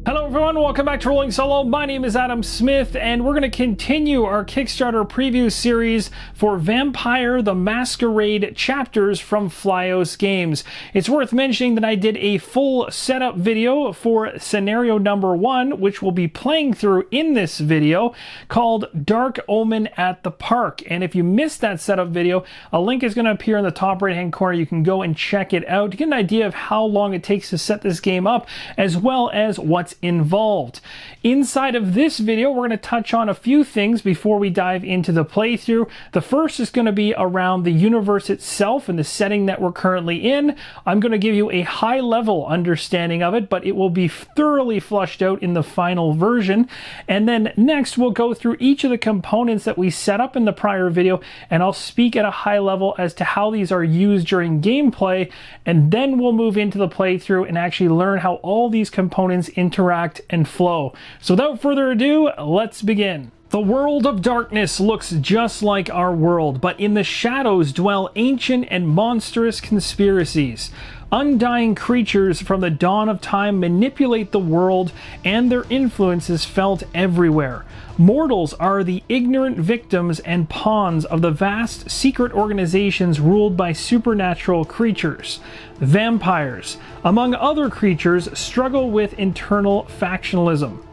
Hello everyone, welcome back to Rolling Solo. My name is Adam Smith, and we're going to continue our Kickstarter Preview series for Vampire: The Masquerade Chapters from Flyos Games. It's worth mentioning that I did a full setup video for scenario number 1, which we'll be playing through in this video, called Dark Omen at the Park. And if you missed that setup video, a link is going to appear in the top right hand corner. You can go and check it out to get an idea of how long it takes to set this game up, as well as what's involved. Inside of this video, we're going to touch on a few things before we dive into the playthrough. The first is going to be around the universe itself and the setting that we're currently in. I'm going to give you a high-level understanding of it, but it will be thoroughly flushed out in the final version. And then next, we'll go through each of the components that we set up in the prior video, and I'll speak at a high level as to how these are used during gameplay, and then we'll move into the playthrough and actually learn how all these components interact and flow. So without further ado, let's begin. The world of darkness looks just like our world, but in the shadows dwell ancient and monstrous conspiracies. Undying creatures from the dawn of time manipulate the world, and their influence is felt everywhere. Mortals are the ignorant victims and pawns of the vast secret organizations ruled by supernatural creatures. Vampires, among other creatures, struggle with internal factionalism.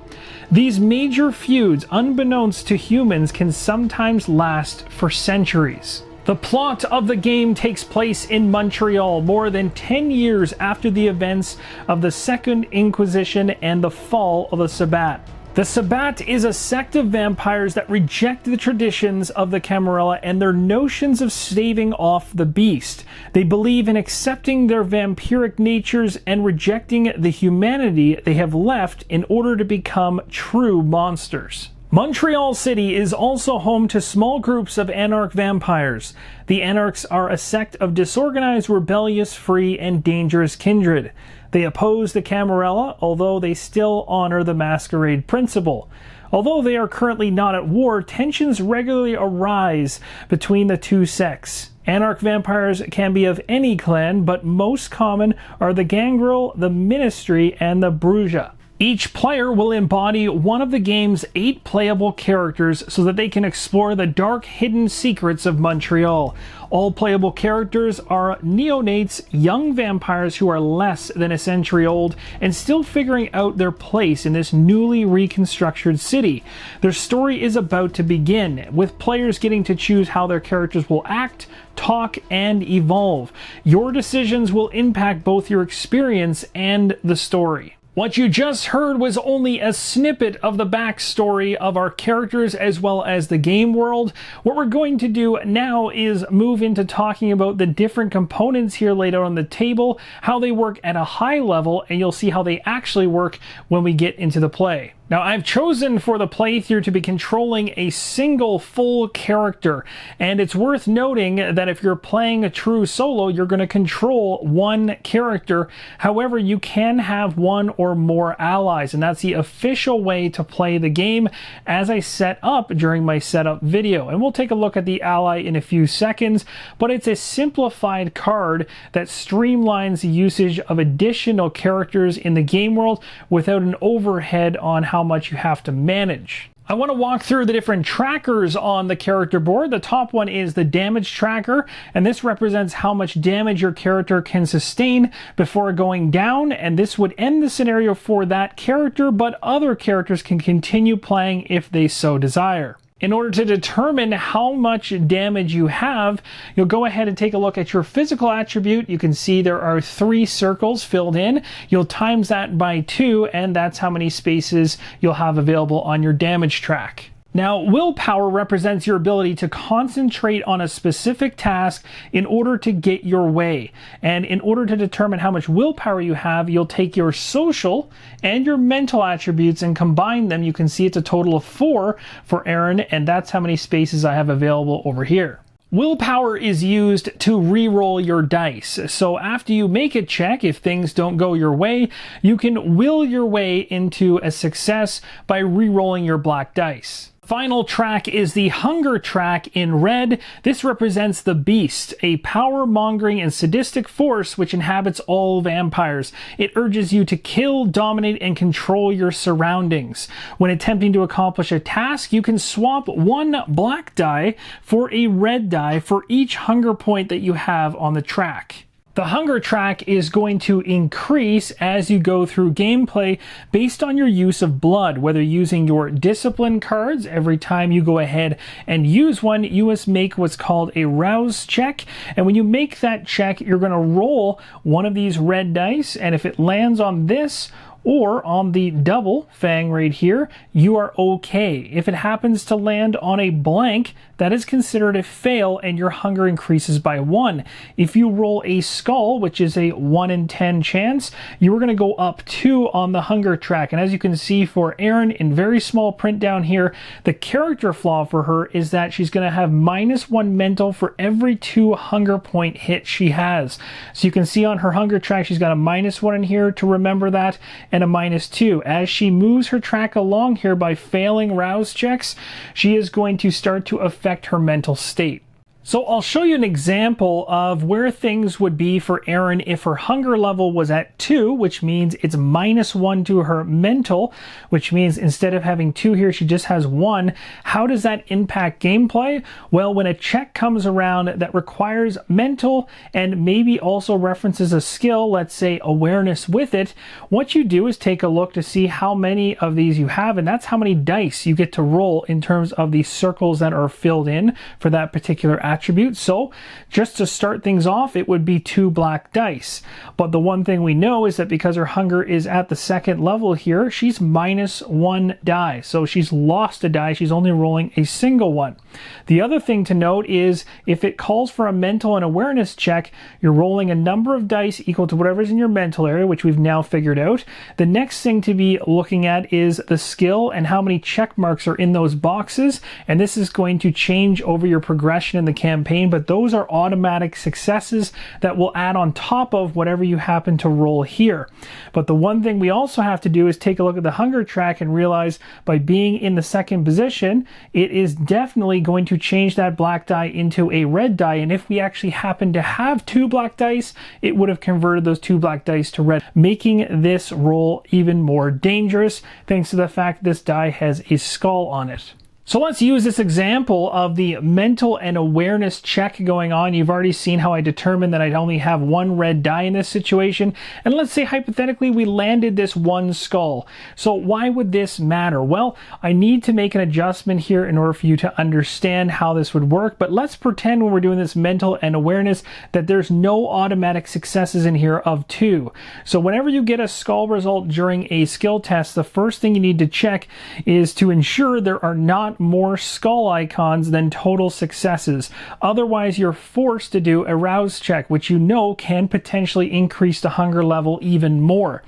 These major feuds, unbeknownst to humans, can sometimes last for centuries. The plot of the game takes place in Montreal more than 10 years after the events of the Second Inquisition and the fall of the Sabbat. The Sabbat is a sect of vampires that reject the traditions of the Camarilla and their notions of staving off the beast. They believe in accepting their vampiric natures and rejecting the humanity they have left in order to become true monsters. Montreal City is also home to small groups of anarch vampires. The anarchs are a sect of disorganized, rebellious, free, and dangerous kindred. They oppose the Camarilla, although they still honor the Masquerade principle. Although they are currently not at war, tensions regularly arise between the two sects. Anarch vampires can be of any clan, but most common are the Gangrel, the Ministry, and the Bruja. Each player will embody one of the game's 8 playable characters so that they can explore the dark hidden secrets of Montreal. All playable characters are neonates, young vampires who are less than a century old and still figuring out their place in this newly reconstructed city. Their story is about to begin, with players getting to choose how their characters will act, talk, and evolve. Your decisions will impact both your experience and the story. What you just heard was only a snippet of the backstory of our characters as well as the game world. What we're going to do now is move into talking about the different components here laid out on the table, how they work at a high level, and you'll see how they actually work when we get into the play. Now, I've chosen for the playthrough to be controlling a single full character, and it's worth noting that if you're playing a true solo, you're going to control one character. However, you can have one or more allies, and that's the official way to play the game as I set up during my setup video. And we'll take a look at the ally in a few seconds, but it's a simplified card that streamlines the usage of additional characters in the game world without an overhead on how much you have to manage. I want to walk through the different trackers on the character board. The top one is the damage tracker, and this represents how much damage your character can sustain before going down, and this would end the scenario for that character, but other characters can continue playing if they so desire. In order to determine how much damage you have, you'll go ahead and take a look at your physical attribute. You can see there are 3 circles filled in. You'll times that by 2, and that's how many spaces you'll have available on your damage track. Now, willpower represents your ability to concentrate on a specific task in order to get your way. And in order to determine how much willpower you have, you'll take your social and your mental attributes and combine them. You can see it's a total of 4 for Aaron, and that's how many spaces I have available over here. Willpower is used to re-roll your dice. So after you make a check, if things don't go your way, you can will your way into a success by re-rolling your black dice. Final track is the hunger track in red. This represents the beast, a power-mongering and sadistic force which inhabits all vampires. It urges you to kill, dominate, and control your surroundings. When attempting to accomplish a task, you can swap one black die for a red die for each hunger point that you have on the track. The hunger track is going to increase as you go through gameplay based on your use of blood, whether using your discipline cards. Every time you go ahead and use one, you must make what's called a rouse check. And when you make that check, you're going to roll one of these red dice. And if it lands on this or on the double fang right here, you are okay. If it happens to land on a blank, that is considered a fail and your hunger increases by 1. If you roll a skull, which is a 1 in 10 chance, you are going to go up 2 on the hunger track. And as you can see for Erin in very small print down here, the character flaw for her is that she's going to have -1 mental for every 2 hunger point hits she has. So you can see on her hunger track, she's got a -1 in here to remember that, and a -2. As she moves her track along here by failing rouse checks, she is going to start to affect her mental state. So I'll show you an example of where things would be for Erin if her hunger level was at 2, which means it's -1 to her mental, which means instead of having 2 here, she just has 1. How does that impact gameplay? Well, when a check comes around that requires mental and maybe also references a skill, let's say awareness with it, what you do is take a look to see how many of these you have, and that's how many dice you get to roll in terms of the circles that are filled in for that particular attribute. So just to start things off, it would be 2 black dice. But the one thing we know is that because her hunger is at the 2nd level here, she's -1 die. So she's lost a die. She's only rolling a single one. The other thing to note is if it calls for a mental and awareness check, you're rolling a number of dice equal to whatever's in your mental area, which we've now figured out. The next thing to be looking at is the skill and how many check marks are in those boxes. And this is going to change over your progression in the campaign, but those are automatic successes that will add on top of whatever you happen to roll here. But the one thing we also have to do is take a look at the hunger track and realize by being in the 2nd position, it is definitely going to change that black die into a red die. And if we actually happen to have 2 black dice, it would have converted those 2 black dice to red, making this roll even more dangerous thanks to the fact this die has a skull on it. So let's use this example of the mental and awareness check going on. You've already seen how I determined that I'd only have 1 red die in this situation. And let's say hypothetically we landed this 1 skull. So why would this matter? Well, I need to make an adjustment here in order for you to understand how this would work. But let's pretend when we're doing this mental and awareness that there's no automatic successes in here of 2. So whenever you get a skull result during a skill test, the first thing you need to check is to ensure there are not more skull icons than total successes. Otherwise, you're forced to do a rouse check, which you know can potentially increase the hunger level even more.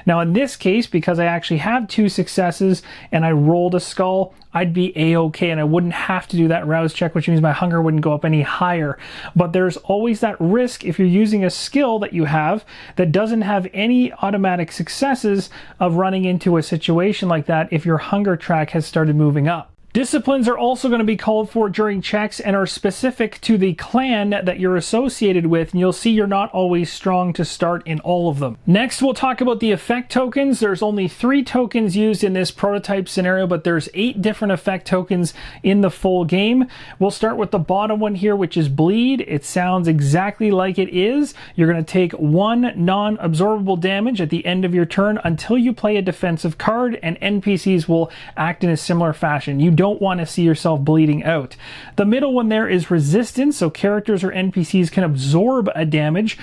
Now, in this case, because I actually have 2 successes and I rolled a skull, I'd be a-okay and I wouldn't have to do that rouse check, which means my hunger wouldn't go up any higher. But there's always that risk if you're using a skill that you have that doesn't have any automatic successes of running into a situation like that if your hunger track has started moving up. Disciplines are also going to be called for during checks and are specific to the clan that you're associated with, and you'll see you're not always strong to start in all of them. Next, we'll talk about the effect tokens. There's only 3 tokens used in this prototype scenario, but there's 8 different effect tokens in the full game. We'll start with the bottom one here, which is bleed. It sounds exactly like it is. You're going to take 1 non-absorbable damage at the end of your turn until you play a defensive card, and NPCs will act in a similar fashion. You don't want to see yourself bleeding out. The middle one there is resistance, so characters or NPCs can absorb a damage,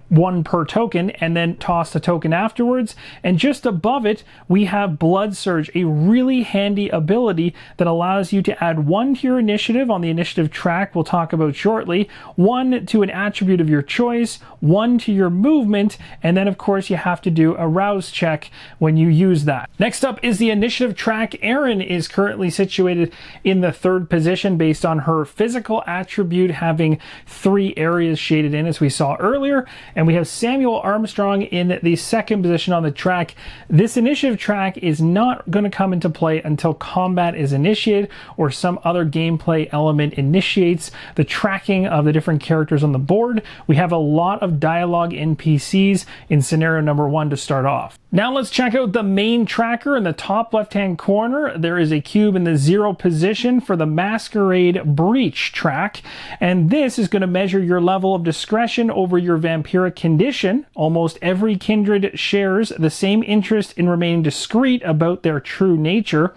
1 per token, and then toss the token afterwards. And just above it, we have Blood Surge, a really handy ability that allows you to add 1 to your initiative on the initiative track we'll talk about shortly, 1 to an attribute of your choice, 1 to your movement, and then of course you have to do a rouse check when you use that. Next up is the initiative track. Erin is currently situated situated in the 3rd position based on her physical attribute having 3 areas shaded in, as we saw earlier. And we have Samuel Armstrong in the 2nd position on the track. This initiative track is not going to come into play until combat is initiated or some other gameplay element initiates the tracking of the different characters on the board. We have a lot of dialogue NPCs in scenario number 1 to start off. Now let's check out the main tracker. In the top left-hand corner, there is a cube in the 0 position for the Masquerade Breach track, and this is going to measure your level of discretion over your vampiric condition. Almost every kindred shares the same interest in remaining discreet about their true nature.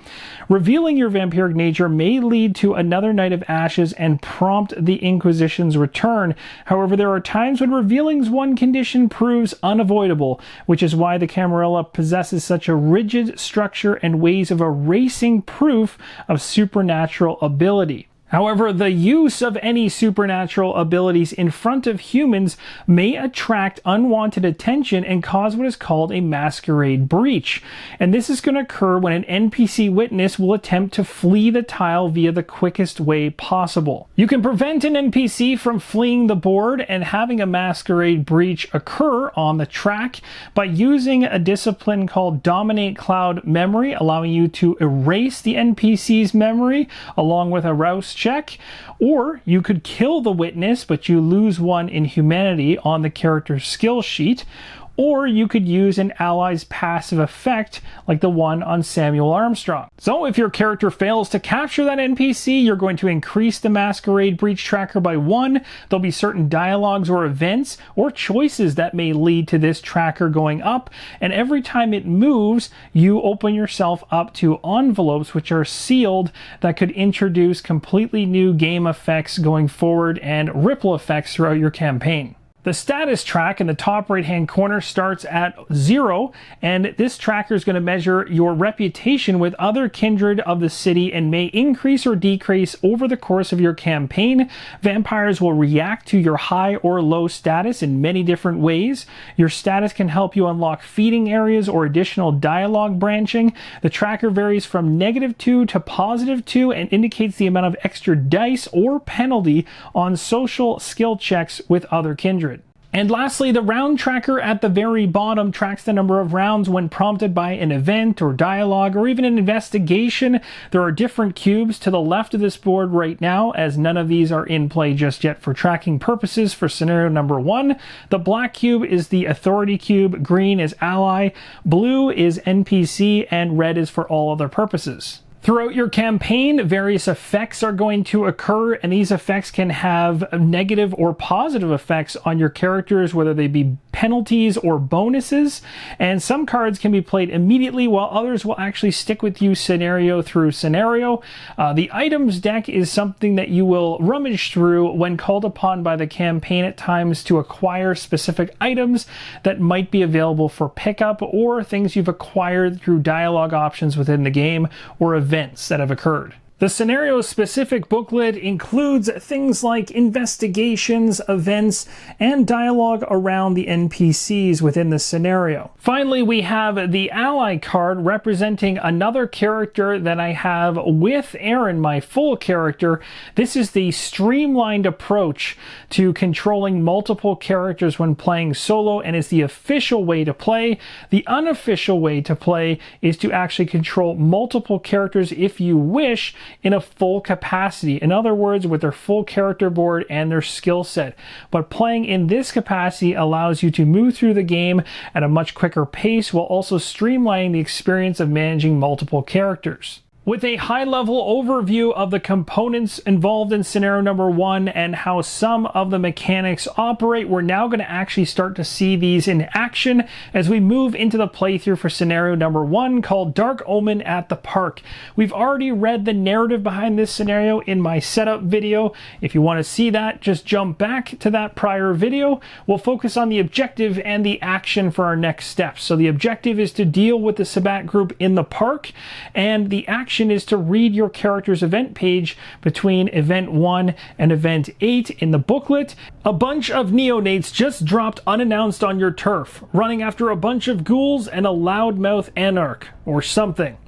Revealing your vampiric nature may lead to another Night of Ashes and prompt the Inquisition's return. However, there are times when revealing one condition proves unavoidable, which is why the Camarilla possesses such a rigid structure and ways of erasing proof of supernatural ability. However, the use of any supernatural abilities in front of humans may attract unwanted attention and cause what is called a masquerade breach. And this is going to occur when an NPC witness will attempt to flee the tile via the quickest way possible. You can prevent an NPC from fleeing the board and having a masquerade breach occur on the track by using a discipline called Dominate Cloud Memory, allowing you to erase the NPC's memory along with a rouse check, or you could kill the witness but you lose 1 in humanity on the character's skill sheet, or you could use an ally's passive effect like the one on Samuel Armstrong. So if your character fails to capture that NPC, you're going to increase the Masquerade Breach tracker by 1. There'll be certain dialogues or events or choices that may lead to this tracker going up, and every time it moves, you open yourself up to envelopes which are sealed that could introduce completely new game effects going forward and ripple effects throughout your campaign. The status track in the top right-hand corner starts at 0, and this tracker is going to measure your reputation with other kindred of the city and may increase or decrease over the course of your campaign. Vampires will react to your high or low status in many different ways. Your status can help you unlock feeding areas or additional dialogue branching. The tracker varies from -2 to +2 and indicates the amount of extra dice or penalty on social skill checks with other kindred. And lastly, the round tracker at the very bottom tracks the number of rounds when prompted by an event or dialogue or even an investigation. There are different cubes to the left of this board right now, as none of these are in play just yet for tracking purposes for scenario number 1. The black cube is the authority cube, green is ally, blue is NPC, and red is for all other purposes. Throughout your campaign, various effects are going to occur, and these effects can have negative or positive effects on your characters, whether they be penalties or bonuses. And some cards can be played immediately, while others will actually stick with you scenario through scenario. The items deck is something that you will rummage through when called upon by the campaign at times to acquire specific items that might be available for pickup, or things you've acquired through dialogue options within the game or events that have occurred. The scenario-specific booklet includes things like investigations, events, and dialogue around the NPCs within the scenario. Finally, we have the ally card representing another character that I have with Aaron, my full character. This is the streamlined approach to controlling multiple characters when playing solo, and is the official way to play. The unofficial way to play is to actually control multiple characters if you wish, in a full capacity. In other words, with their full character board and their skill set. But playing in this capacity allows you to move through the game at a much quicker pace, while also streamlining the experience of managing multiple characters. With a high-level overview of the components involved in scenario number 1 and how some of the mechanics operate, we're now going to actually start to see these in action as we move into the playthrough for scenario number 1, called Dark Omen at the Park. We've already read the narrative behind this scenario in my setup video. If you want to see that, just jump back to that prior video. We'll focus on the objective and the action for our next steps. So the objective is to deal with the Sabbat group in the park, and the action is to read your character's event page between event 1 and event 8 in the booklet. A bunch of neonates just dropped unannounced on your turf, running after a bunch of ghouls and a loudmouth anarch, or something.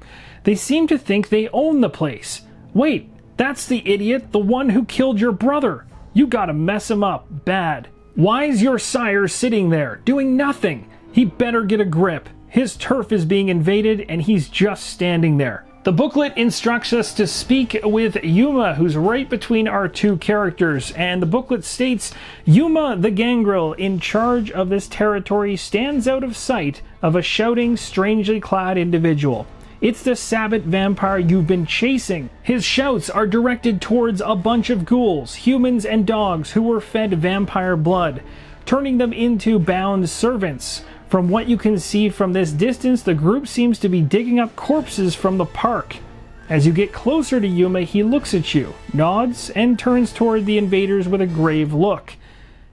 They seem to think they own the place. Wait, that's the idiot, the one who killed your brother. You gotta mess him up, bad. Why's your sire sitting there, doing nothing? He better get a grip. His turf is being invaded and he's just standing there. The booklet instructs us to speak with Yuma, who's right between our two characters, and the booklet states, Yuma the gangrel in charge of this territory stands out of sight of a shouting, strangely clad individual. It's the Sabbat vampire you've been chasing. His shouts are directed towards a bunch of ghouls, humans and dogs who were fed vampire blood, turning them into bound servants. From what you can see from this distance, the group seems to be digging up corpses from the park. As you get closer to Yuma, he looks at you, nods, and turns toward the invaders with a grave look.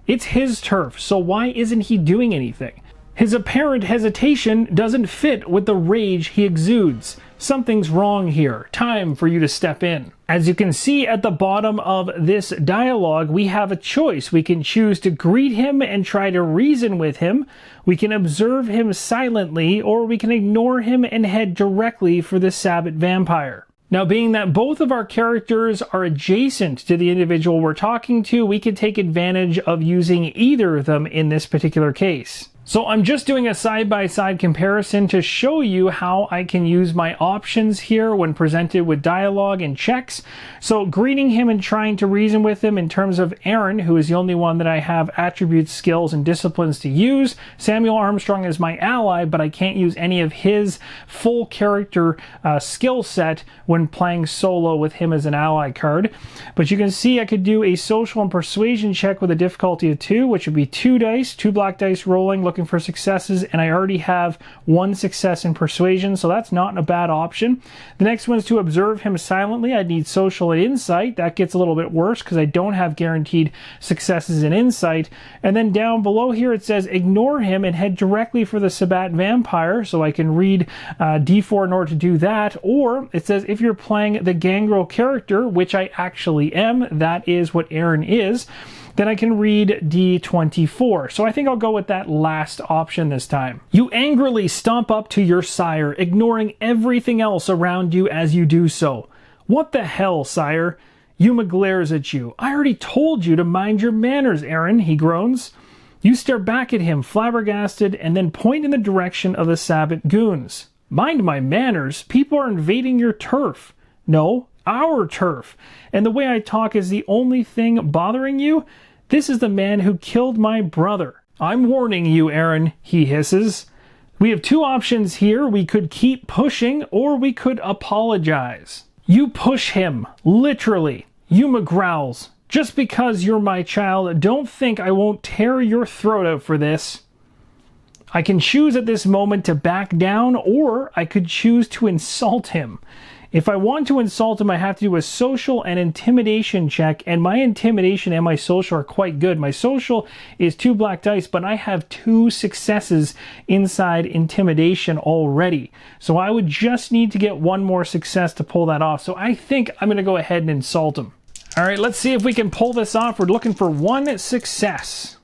It's his turf, so why isn't he doing anything? His apparent hesitation doesn't fit with the rage he exudes. Something's wrong here. Time for you to step in. As you can see at the bottom of this dialogue, we have a choice. We can choose to greet him and try to reason with him. We can observe him silently, or we can ignore him and head directly for the Sabbat vampire. Now, being that both of our characters are adjacent to the individual we're talking to, we can take advantage of using either of them in this particular case. So I'm just doing a side-by-side comparison to show you how I can use my options here when presented with dialogue and checks. So greeting him and trying to reason with him in terms of Aaron, who is the only one that I have attributes, skills, and disciplines to use. Samuel Armstrong is my ally, but I can't use any of his full character skill set when playing solo with him as an ally card. But you can see I could do a social and persuasion check with a difficulty of 2, which would be 2 dice, 2 black dice rolling, looking for successes, and I already have 1 success in persuasion, so that's not a bad option. The next one is to observe him silently. I'd need social and insight. That gets a little bit worse because I don't have guaranteed successes in insight. And then down below here it says ignore him and head directly for the Sabbat vampire, so I can read D4 in order to do that. Or it says if you're playing the gangrel character, which I actually am, that is what Aaron is, then I can read D24. So I think I'll go with that last option this time. You angrily stomp up to your sire, ignoring everything else around you as you do so. What the hell, sire? Yuma glares at you. I already told you to mind your manners, Aaron, he groans. You stare back at him, flabbergasted, and then point in the direction of the Sabbat goons. Mind my manners? People are invading your turf. No, our turf. And the way I talk is the only thing bothering you? This is the man who killed my brother. I'm warning you, Aaron, he hisses. We have 2 options here. We could keep pushing, or we could apologize. You push him, literally. Yuma growls. Just because you're my child, don't think I won't tear your throat out for this. I can choose at this moment to back down, or I could choose to insult him. If I want to insult him, I have to do a social and intimidation check, and my intimidation and my social are quite good. My social is 2 black dice, but I have 2 successes inside intimidation already. So I would just need to get 1 more success to pull that off. So I think I'm going to go ahead and insult him. All right, let's see if we can pull this off. We're looking for 1 success.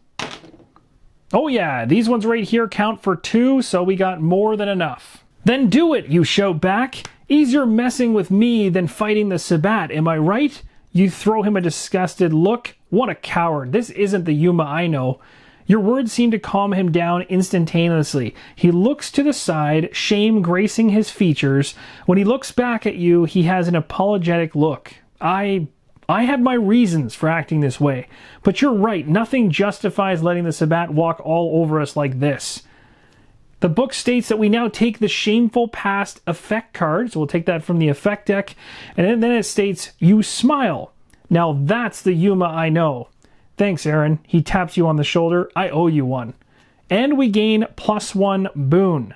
Oh yeah, these ones right here count for 2, so we got more than enough. Then do it, you shout back. Easier messing with me than fighting the Sabbat, am I right? You throw him a disgusted look. What a coward. This isn't the Yuma I know. Your words seem to calm him down instantaneously. He looks to the side, shame gracing his features. When he looks back at you, he has an apologetic look. I have my reasons for acting this way, but you're right. Nothing justifies letting the Sabbat walk all over us like this. The book states that we now take the Shameful Past effect card, so we'll take that from the effect deck, and then it states, you smile. Now that's the Yuma I know. Thanks, Aaron. He taps you on the shoulder. I owe you one. And we gain +1 boon.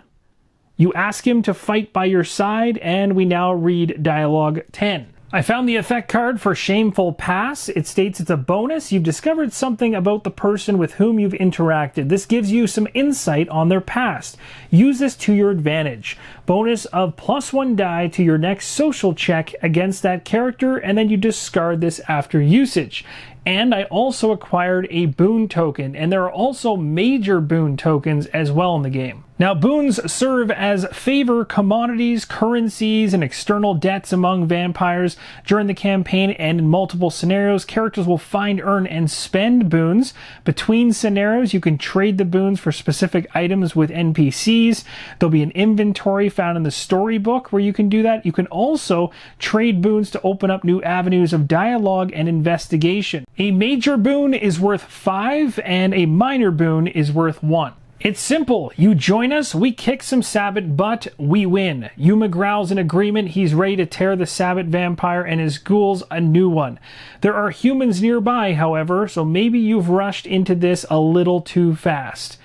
You ask him to fight by your side, and we now read Dialogue 10. I found the effect card for Shameful Pass. It states it's a bonus. You've discovered something about the person with whom you've interacted. This gives you some insight on their past. Use this to your advantage. Bonus of +1 die to your next social check against that character, and then you discard this after usage. And I also acquired a boon token, and there are also major boon tokens as well in the game. Now, boons serve as favor commodities, currencies, and external debts among vampires. During the campaign and in multiple scenarios, characters will find, earn, and spend boons. Between scenarios, you can trade the boons for specific items with NPCs. There'll be an inventory found in the storybook where you can do that. You can also trade boons to open up new avenues of dialogue and investigation. A major boon is worth 5, and a minor boon is worth 1. It's simple. You join us, we kick some Sabbat butt, we win. Yuma growls in agreement. He's ready to tear the Sabbat vampire and his ghouls a new one. There are humans nearby, however, so maybe you've rushed into this a little too fast.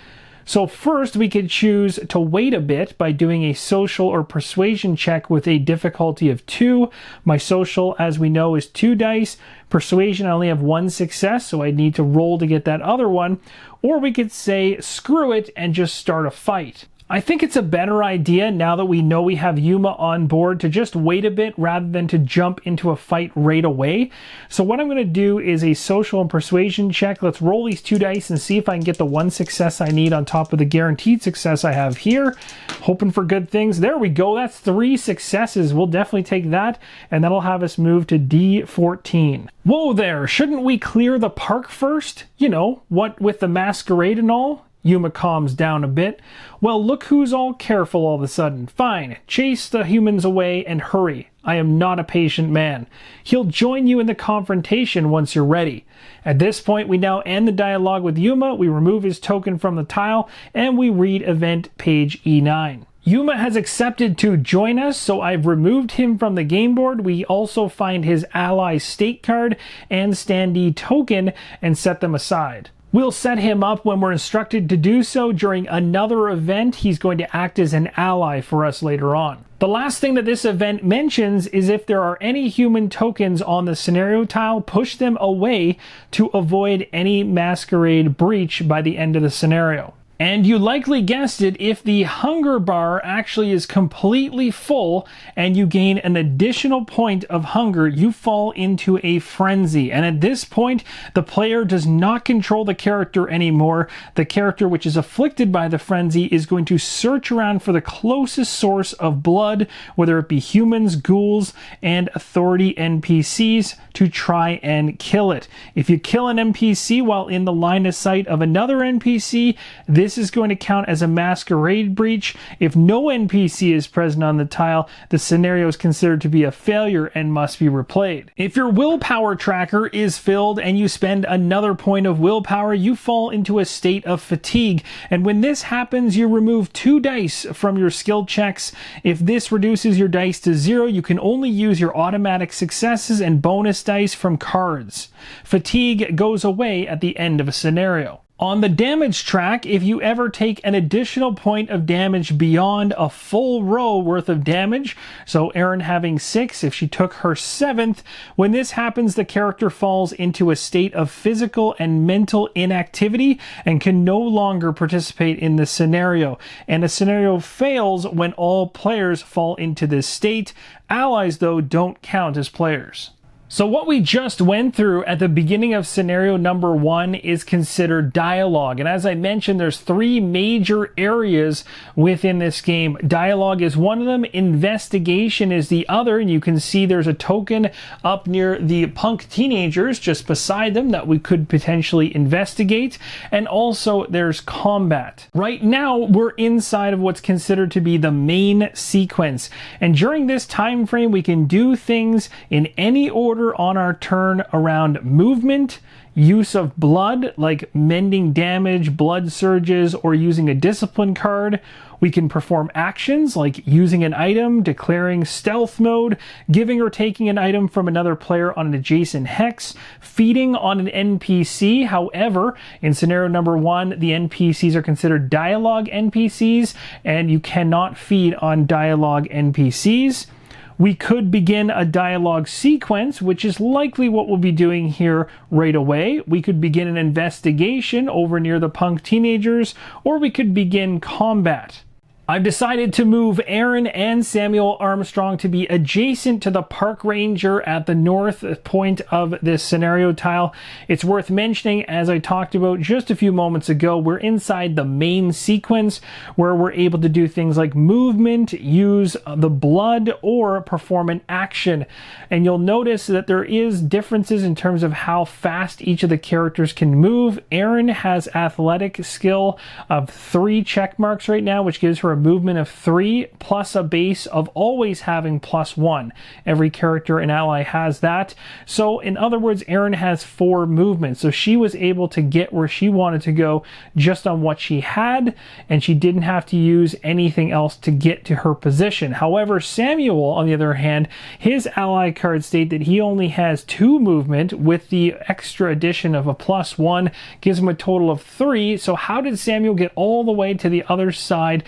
So first, we could choose to wait a bit by doing a social or persuasion check with a difficulty of 2. My social, as we know, is 2 dice. Persuasion, I only have 1 success, so I need to roll to get that other one. Or we could say, screw it, and just start a fight. I think it's a better idea, now that we know we have Yuma on board, to just wait a bit rather than to jump into a fight right away. So what I'm going to do is a social and persuasion check. Let's roll these 2 dice and see if I can get the 1 success I need on top of the guaranteed success I have here. Hoping for good things. There we go. That's 3 successes. We'll definitely take that, and that'll have us move to D14. Whoa there, shouldn't we clear the park first? You know, what with the masquerade and all? Yuma calms down a bit. Well, look who's all careful all of a sudden. Fine, chase the humans away and hurry. I am not a patient man. He'll join you in the confrontation once you're ready. At this point, we now end the dialogue with Yuma, we remove his token from the tile, and we read event page E9. Yuma has accepted to join us, so I've removed him from the game board. We also find his ally state card and standee token and set them aside. We'll set him up when we're instructed to do so during another event. He's going to act as an ally for us later on. The last thing that this event mentions is if there are any human tokens on the scenario tile, push them away to avoid any masquerade breach by the end of the scenario. And you likely guessed it, if the hunger bar actually is completely full and you gain an additional point of hunger, you fall into a frenzy. And at this point, the player does not control the character anymore. The character which is afflicted by the frenzy is going to search around for the closest source of blood, whether it be humans, ghouls, and authority NPCs, to try and kill it. If you kill an NPC while in the line of sight of another NPC, this is going to count as a masquerade breach. If no NPC is present on the tile, the scenario is considered to be a failure and must be replayed. If your willpower tracker is filled and you spend another point of willpower, you fall into a state of fatigue. And when this happens, you remove 2 dice from your skill checks. If this reduces your dice to 0, you can only use your automatic successes and bonus dice from cards. Fatigue goes away at the end of a scenario. On the damage track, if you ever take an additional point of damage beyond a full row worth of damage, so Erin having 6, if she took her 7th, when this happens, the character falls into a state of physical and mental inactivity and can no longer participate in the scenario. And a scenario fails when all players fall into this state. Allies, though, don't count as players. So what we just went through at the beginning of scenario number 1 is considered dialogue. And as I mentioned, there's 3 major areas within this game. Dialogue is one of them, investigation is the other, and you can see there's a token up near the punk teenagers just beside them that we could potentially investigate. And also there's combat. Right now we're inside of what's considered to be the main sequence. And during this time frame, we can do things in any order on our turn around movement, use of blood, like mending damage, blood surges, or using a discipline card. We can perform actions like using an item, declaring stealth mode, giving or taking an item from another player on an adjacent hex, feeding on an NPC. However, in scenario number 1, the NPCs are considered dialogue NPCs, and you cannot feed on dialogue NPCs. We could begin a dialogue sequence, which is likely what we'll be doing here right away. We could begin an investigation over near the punk teenagers, or we could begin combat. I've decided to move Aaron and Samuel Armstrong to be adjacent to the park ranger at the north point of this scenario tile. It's worth mentioning, as I talked about just a few moments ago, we're inside the main sequence where we're able to do things like movement, use the blood, or perform an action. And you'll notice that there is differences in terms of how fast each of the characters can move. Aaron has athletic skill of 3 check marks right now, which gives her a movement of 3 plus a base of always having +1. Every character and ally has that. So in other words, Aaron has 4 movements. So she was able to get where she wanted to go just on what she had, and she didn't have to use anything else to get to her position. However, Samuel, on the other hand, his ally cards state that he only has 2 movement with the extra addition of a +1, gives him a total of 3. So how did Samuel get all the way to the other side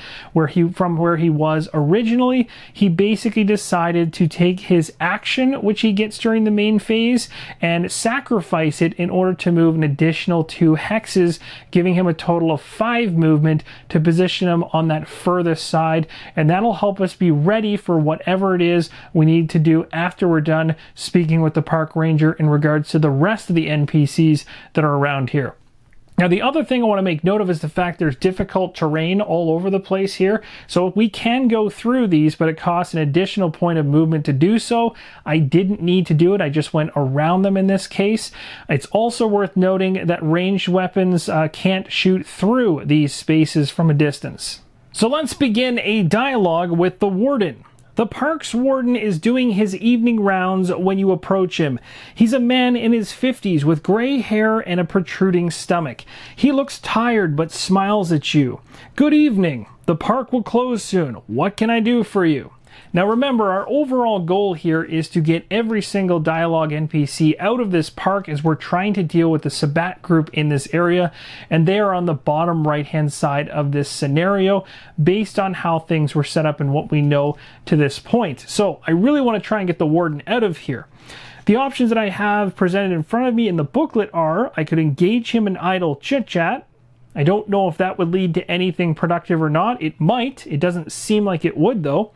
from where he was originally? He basically decided to take his action, which he gets during the main phase, and sacrifice it in order to move an additional 2 hexes, giving him a total of 5 movement to position him on that furthest side, and that'll help us be ready for whatever it is we need to do after we're done speaking with the park ranger in regards to the rest of the NPCs that are around here. Now, the other thing I want to make note of is the fact there's difficult terrain all over the place here. So we can go through these, but it costs an additional point of movement to do so. I didn't need to do it. I just went around them in this case. It's also worth noting that ranged weapons can't shoot through these spaces from a distance. So let's begin a dialogue with the warden. The park's warden is doing his evening rounds when you approach him. He's a man in his 50s with gray hair and a protruding stomach. He looks tired but smiles at you. Good evening. The park will close soon. What can I do for you? Now remember, our overall goal here is to get every single dialogue NPC out of this park as we're trying to deal with the Sabbat group in this area, and they are on the bottom right hand side of this scenario based on how things were set up and what we know to this point. So I really want to try and get the warden out of here. The options that I have presented in front of me in the booklet are: I could engage him in idle chit-chat. I don't know if that would lead to anything productive or not. It might. It doesn't seem like it would, though.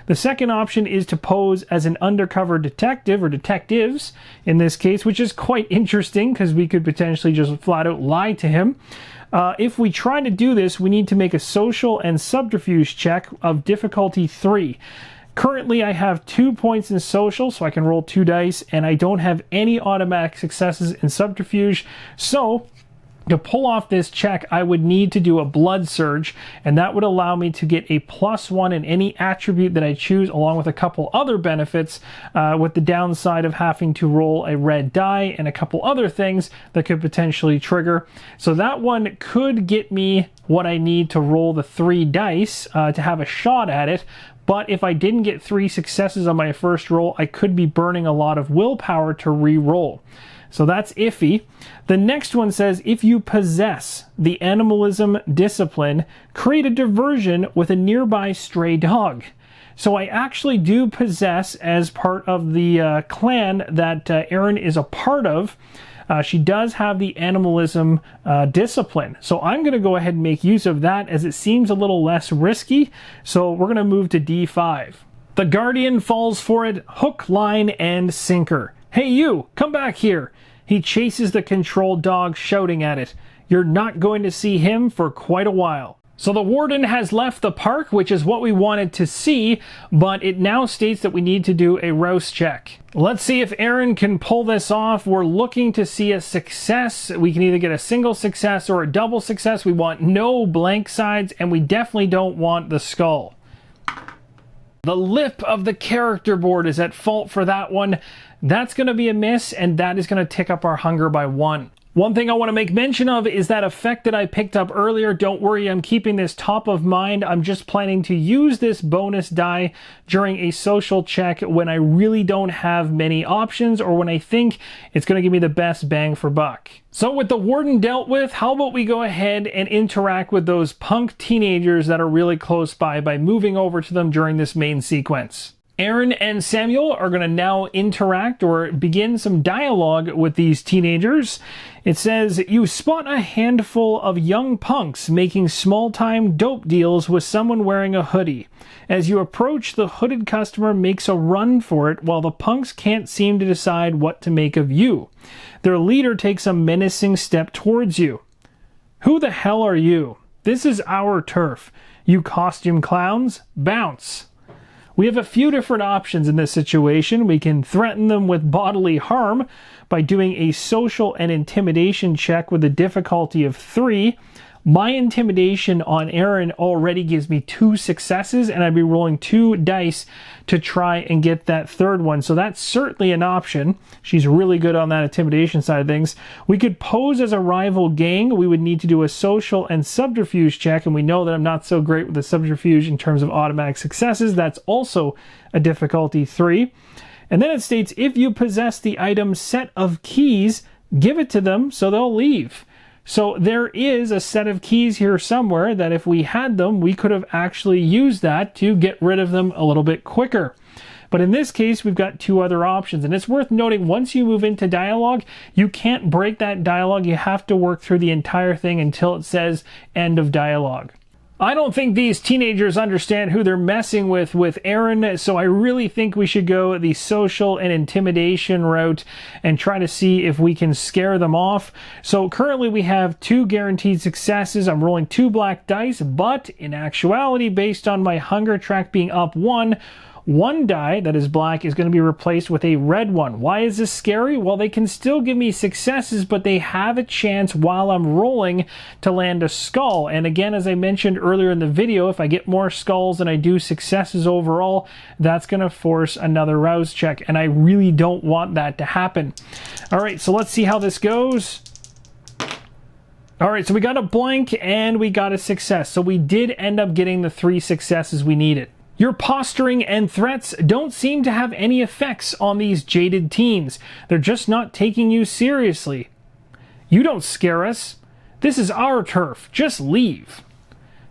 The second option is to pose as an undercover detective, or detectives in this case, which is quite interesting because we could potentially just flat out lie to him. If we try to do this, we need to make a social and subterfuge check of difficulty 3. Currently, I have 2 points in social, so I can roll 2 dice, and I don't have any automatic successes in subterfuge. So to pull off this check, I would need to do a blood surge, and that would allow me to get a +1 in any attribute that I choose, along with a couple other benefits, with the downside of having to roll a red die and a couple other things that could potentially trigger. So that one could get me what I need to roll the 3 dice to have a shot at it. But if I didn't get 3 successes on my first roll, I could be burning a lot of willpower to re-roll. So that's iffy. The next one says, if you possess the animalism discipline, create a diversion with a nearby stray dog. So I actually do possess, as part of the clan that Erin is a part of, she does have the animalism discipline. So I'm going to go ahead and make use of that, as it seems a little less risky. So we're going to move to D5. The Guardian falls for it, hook, line, and sinker. Hey you, come back here. He chases the control dog, shouting at it. You're not going to see him for quite a while. So the warden has left the park, which is what we wanted to see, but it now states that we need to do a rouse check. Let's see if Aaron can pull this off. We're looking to see a success. We can either get a single success or a double success. We want no blank sides, and we definitely don't want the skull. The lip of the character board is at fault for that one. That's going to be a miss, and that is going to tick up our hunger by 1. One thing I want to make mention of is that effect that I picked up earlier. Don't worry, I'm keeping this top of mind. I'm just planning to use this bonus die during a social check when I really don't have many options, or when I think it's going to give me the best bang for buck. So with the warden dealt with, how about we go ahead and interact with those punk teenagers that are really close by moving over to them during this main sequence. Aaron and Samuel are going to now interact or begin some dialogue with these teenagers. It says, you spot a handful of young punks making small-time dope deals with someone wearing a hoodie. As you approach, the hooded customer makes a run for it while the punks can't seem to decide what to make of you. Their leader takes a menacing step towards you. Who the hell are you? This is our turf. You costume clowns, bounce. We have a few different options in this situation. We can threaten them with bodily harm by doing a social and intimidation check with a difficulty of 3. My intimidation on Aaron already gives me 2 successes, and I'd be rolling 2 dice to try and get that third one. So that's certainly an option. She's really good on that intimidation side of things. We could pose as a rival gang. We would need to do a social and subterfuge check, and we know that I'm not so great with the subterfuge in terms of automatic successes. That's also a difficulty 3. And then it states, if you possess the item set of keys, give it to them so they'll leave. So there is a set of keys here somewhere that if we had them, we could have actually used that to get rid of them a little bit quicker. But in this case, we've got 2 other options. And it's worth noting, once you move into dialogue, you can't break that dialogue. You have to work through the entire thing until it says end of dialogue. I don't think these teenagers understand who they're messing with Aaron, so I really think we should go the social and intimidation route and try to see if we can scare them off. So currently we have 2 guaranteed successes. I'm rolling 2 black dice, but in actuality, based on my hunger track being up 1 die that is black is going to be replaced with a red one. Why is this scary? Well, they can still give me successes, but they have a chance while I'm rolling to land a skull. And again, as I mentioned earlier in the video, if I get more skulls than I do successes overall, that's going to force another rouse check. And I really don't want that to happen. All right, so let's see how this goes. All right, so we got a blank and we got a success. So we did end up getting the 3 successes we needed. Your posturing and threats don't seem to have any effects on these jaded teens. They're just not taking you seriously. You don't scare us. This is our turf. Just leave.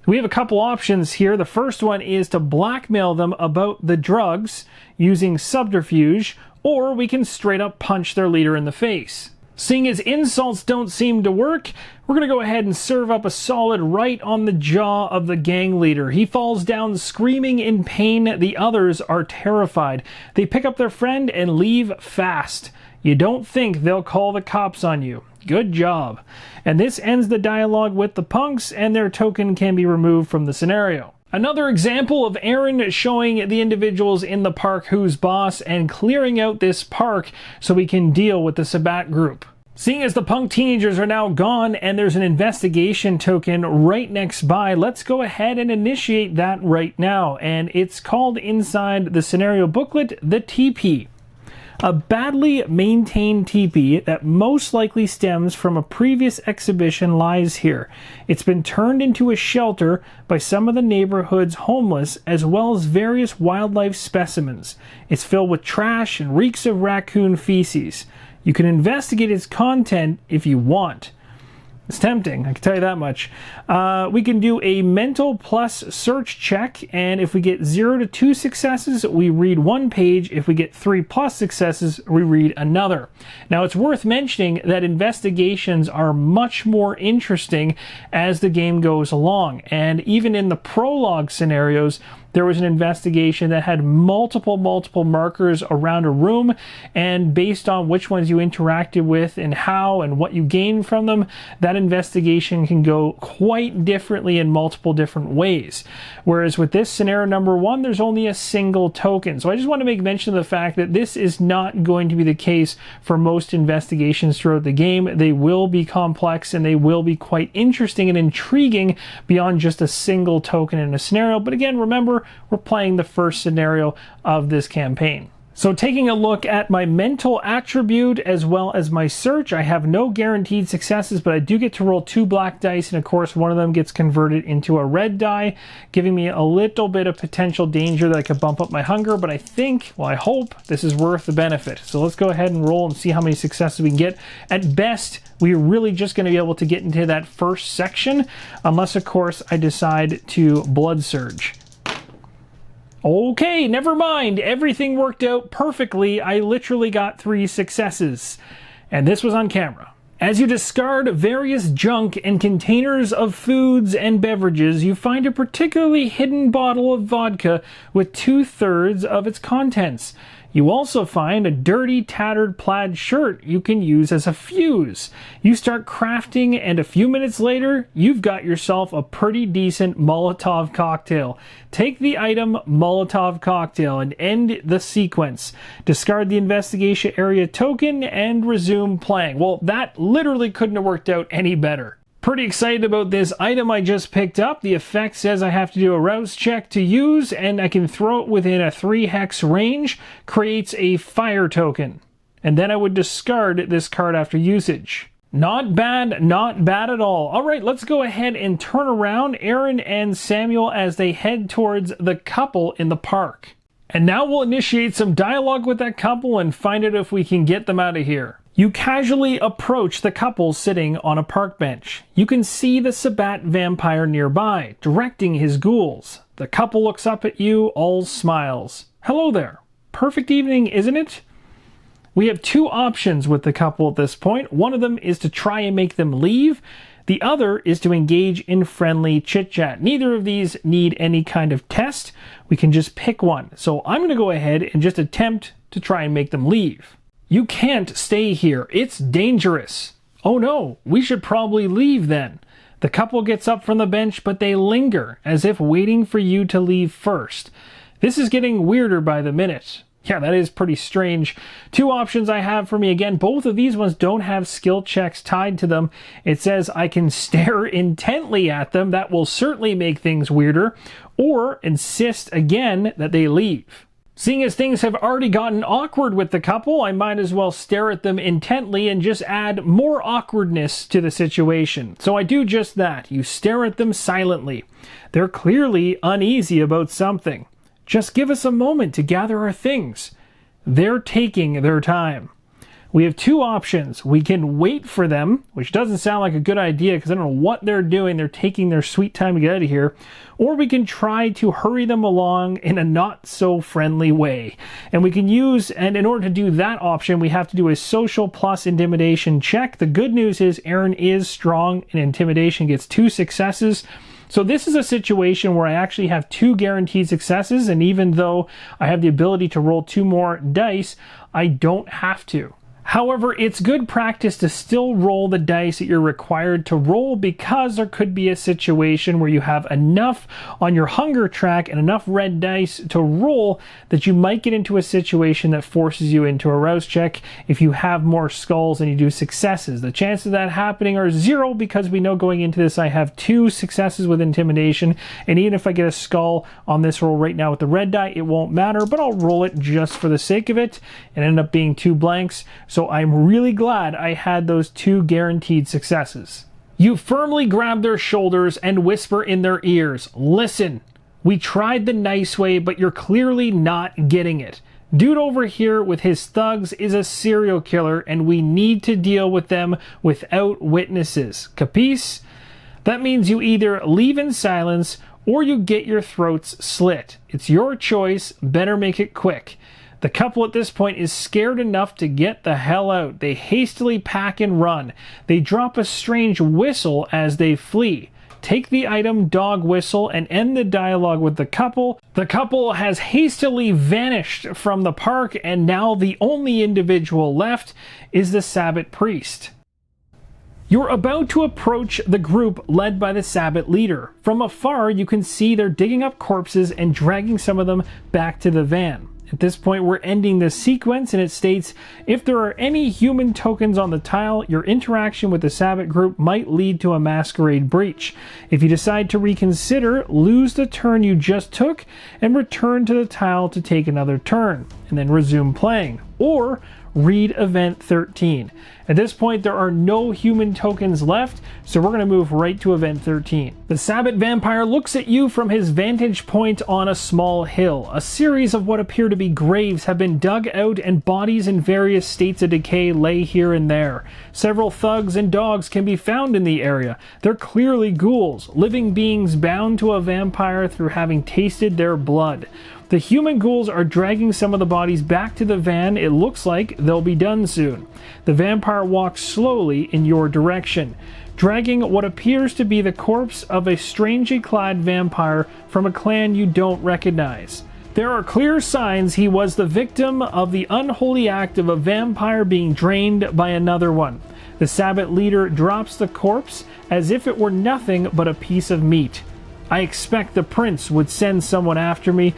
We have a couple options here. The first one is to blackmail them about the drugs using subterfuge, or we can straight up punch their leader in the face. Seeing as insults don't seem to work, we're going to go ahead and serve up a solid right on the jaw of the gang leader. He falls down screaming in pain. The others are terrified. They pick up their friend and leave fast. You don't think they'll call the cops on you. Good job. And this ends the dialogue with the punks, and their token can be removed from the scenario. Another example of Aaron showing the individuals in the park who's boss and clearing out this park so we can deal with the Sabbat group. Seeing as the punk teenagers are now gone and there's an investigation token right next by, let's go ahead and initiate that right now. And it's called inside the scenario booklet, the TP. A badly maintained teepee that most likely stems from a previous exhibition lies here. It's been turned into a shelter by some of the neighborhood's homeless as well as various wildlife specimens. It's filled with trash and reeks of raccoon feces. You can investigate its content if you want. It's tempting, I can tell you that much. We can do a mental plus search check, and if we get 0 to 2 successes, we read 1 page. If we get 3 plus successes, we read another. Now, it's worth mentioning that investigations are much more interesting as the game goes along, and even in the prologue scenarios, there was an investigation that had multiple markers around a room, and based on which ones you interacted with and how and what you gained from them, that investigation can go quite differently in multiple different ways. Whereas with this scenario number 1, there's only a single token. So I just want to make mention of the fact that this is not going to be the case for most investigations throughout the game. They will be complex and they will be quite interesting and intriguing beyond just a single token in a scenario. But again, remember, we're playing the first scenario of this campaign. So taking a look at my mental attribute as well as my search, I have no guaranteed successes, but I do get to roll 2 black dice, and of course one of them gets converted into a red die, giving me a little bit of potential danger that I could bump up my hunger, but I think, well, I hope this is worth the benefit. So let's go ahead and roll and see how many successes we can get. At best, we're really just going to be able to get into that first section, unless of course I decide to blood surge. Okay, never mind. Everything worked out perfectly. I literally got 3 successes. And this was on camera. As you discard various junk and containers of foods and beverages, you find a particularly hidden bottle of vodka with 2/3 of its contents. You also find a dirty, tattered plaid shirt you can use as a fuse. You start crafting, and a few minutes later, you've got yourself a pretty decent Molotov cocktail. Take the item Molotov cocktail and end the sequence. Discard the investigation area token and resume playing. Well, that literally couldn't have worked out any better. Pretty excited about this item I just picked up. The effect says I have to do a rouse check to use, and I can throw it within a 3 hex range, creates a fire token. And then I would discard this card after usage. Not bad, not bad at all. All right, let's go ahead and turn around Aaron and Samuel as they head towards the couple in the park. And now we'll initiate some dialogue with that couple and find out if we can get them out of here. You casually approach the couple sitting on a park bench. You can see the Sabbat vampire nearby, directing his ghouls. The couple looks up at you, all smiles. Hello there. Perfect evening, isn't it? We have 2 options with the couple at this point. One of them is to try and make them leave. The other is to engage in friendly chit-chat. Neither of these need any kind of test. We can just pick one. So I'm going to go ahead and just attempt to try and make them leave. You can't stay here. It's dangerous. Oh no, we should probably leave then. The couple gets up from the bench, but they linger, as if waiting for you to leave first. This is getting weirder by the minute. Yeah, that is pretty strange. 2 options I have for me. Again, both of these ones don't have skill checks tied to them. It says I can stare intently at them. That will certainly make things weirder. Or insist again that they leave. Seeing as things have already gotten awkward with the couple, I might as well stare at them intently and just add more awkwardness to the situation. So I do just that. You stare at them silently. They're clearly uneasy about something. Just give us a moment to gather our things. They're taking their time. We have 2 options. We can wait for them, which doesn't sound like a good idea because I don't know what they're doing. They're taking their sweet time to get out of here. Or we can try to hurry them along in a not so friendly way. And we can use, and in order to do that option, we have to do a social plus intimidation check. The good news is Aaron is strong and intimidation gets 2 successes. So this is a situation where I actually have 2 guaranteed successes, and even though I have the ability to roll 2 more dice, I don't have to. However, it's good practice to still roll the dice that you're required to roll, because there could be a situation where you have enough on your hunger track and enough red dice to roll that you might get into a situation that forces you into a rouse check if you have more skulls than you do successes. The chances of that happening are 0 because we know going into this I have 2 successes with intimidation, and even if I get a skull on this roll right now with the red die, it won't matter, but I'll roll it just for the sake of it and end up being 2 blanks. So I'm really glad I had those 2 guaranteed successes. You firmly grab their shoulders and whisper in their ears, "Listen, we tried the nice way, but you're clearly not getting it. Dude over here with his thugs is a serial killer, and we need to deal with them without witnesses. Capice? That means you either leave in silence or you get your throats slit. It's your choice. Better make it quick." The couple at this point is scared enough to get the hell out. They hastily pack and run. They drop a strange whistle as they flee. Take the item dog whistle and end the dialogue with the couple. The couple has hastily vanished from the park, and now the only individual left is the Sabbat priest. You're about to approach the group led by the Sabbat leader. From afar, you can see they're digging up corpses and dragging some of them back to the van. At this point, we're ending the sequence, and it states, if there are any human tokens on the tile, your interaction with the Sabbat group might lead to a Masquerade breach. If you decide to reconsider, lose the turn you just took and return to the tile to take another turn, and then resume playing. Or read Event 13. At this point, there are no human tokens left, so we're going to move right to Event 13. The Sabbat vampire looks at you from his vantage point on a small hill. A series of what appear to be graves have been dug out, and bodies in various states of decay lay here and there. Several thugs and dogs can be found in the area. They're clearly ghouls, living beings bound to a vampire through having tasted their blood. The human ghouls are dragging some of the bodies back to the van. It looks like they'll be done soon. The vampire walks slowly in your direction, dragging what appears to be the corpse of a strangely clad vampire from a clan you don't recognize. There are clear signs he was the victim of the unholy act of a vampire being drained by another one. The Sabbat leader drops the corpse as if it were nothing but a piece of meat. I expect the prince would send someone after me,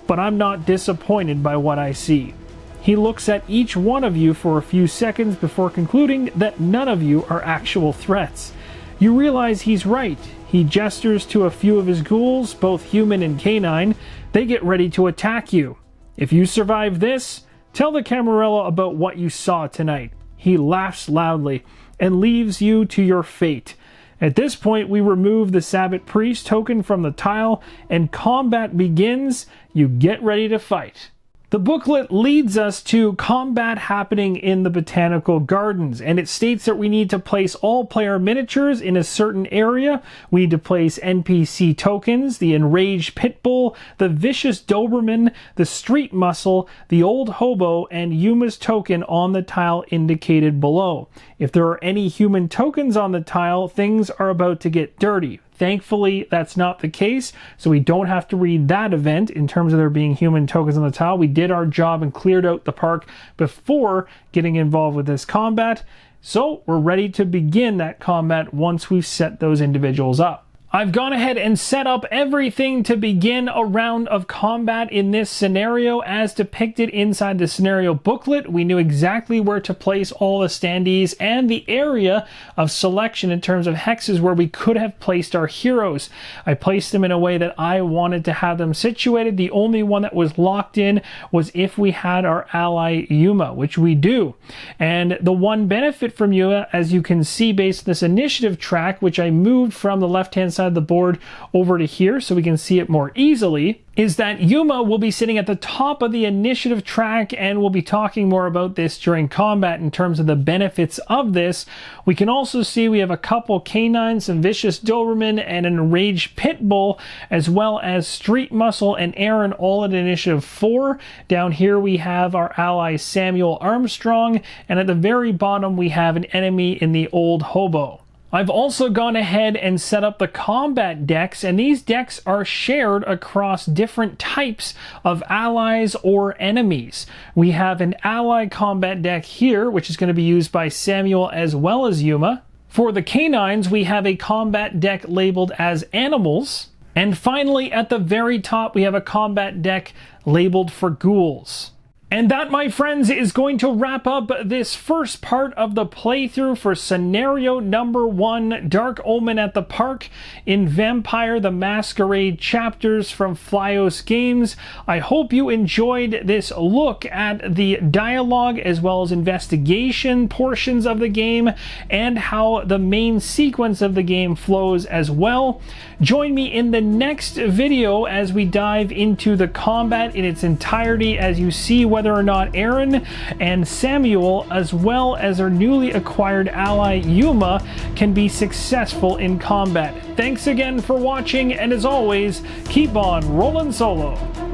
but I'm not disappointed by what I see. He looks at each one of you for a few seconds before concluding that none of you are actual threats. You realize he's right. He gestures to a few of his ghouls, both human and canine. They get ready to attack you. If you survive this, tell the Camarilla about what you saw tonight. He laughs loudly and leaves you to your fate. At this point, we remove the Sabbat priest token from the tile and combat begins. You get ready to fight. The booklet leads us to combat happening in the botanical gardens, and it states that we need to place all player miniatures in a certain area. We need to place NPC tokens, the enraged pit bull, the vicious Doberman, the street muscle, the old hobo, and Yuma's token on the tile indicated below. If there are any human tokens on the tile, things are about to get dirty. Thankfully, that's not the case, so we don't have to read that event in terms of there being human tokens on the tile. We did our job and cleared out the park before getting involved with this combat, so we're ready to begin that combat once we've set those individuals up. I've gone ahead and set up everything to begin a round of combat in this scenario as depicted inside the scenario booklet. We knew exactly where to place all the standees and the area of selection in terms of hexes where we could have placed our heroes. I placed them in a way that I wanted to have them situated. The only one that was locked in was if we had our ally Yuma, which we do. And the one benefit from Yuma, as you can see based on this initiative track, which I moved from the left-hand side of the board over to here so we can see it more easily, is that Yuma will be sitting at the top of the initiative track, and we'll be talking more about this during combat in terms of the benefits of this. We can also see we have a couple canines, some vicious Doberman, and an enraged pit bull, as well as street muscle and Aaron, all at initiative 4. Down here we have our ally Samuel Armstrong, and at the very bottom we have an enemy in the old hobo. I've also gone ahead and set up the combat decks, and these decks are shared across different types of allies or enemies. We have an ally combat deck here, which is going to be used by Samuel as well as Yuma. For the canines, we have a combat deck labeled as animals. And finally, at the very top, we have a combat deck labeled for ghouls. And that, my friends, is going to wrap up this first part of the playthrough for scenario number 1, Dark Omen at the Park in Vampire the Masquerade Chapters from Flyos Games. I hope you enjoyed this look at the dialogue as well as investigation portions of the game and how the main sequence of the game flows as well. Join me in the next video as we dive into the combat in its entirety as you see whether or not Aaron and Samuel, as well as our newly acquired ally Yuma, can be successful in combat. Thanks again for watching, and as always, keep on rolling solo.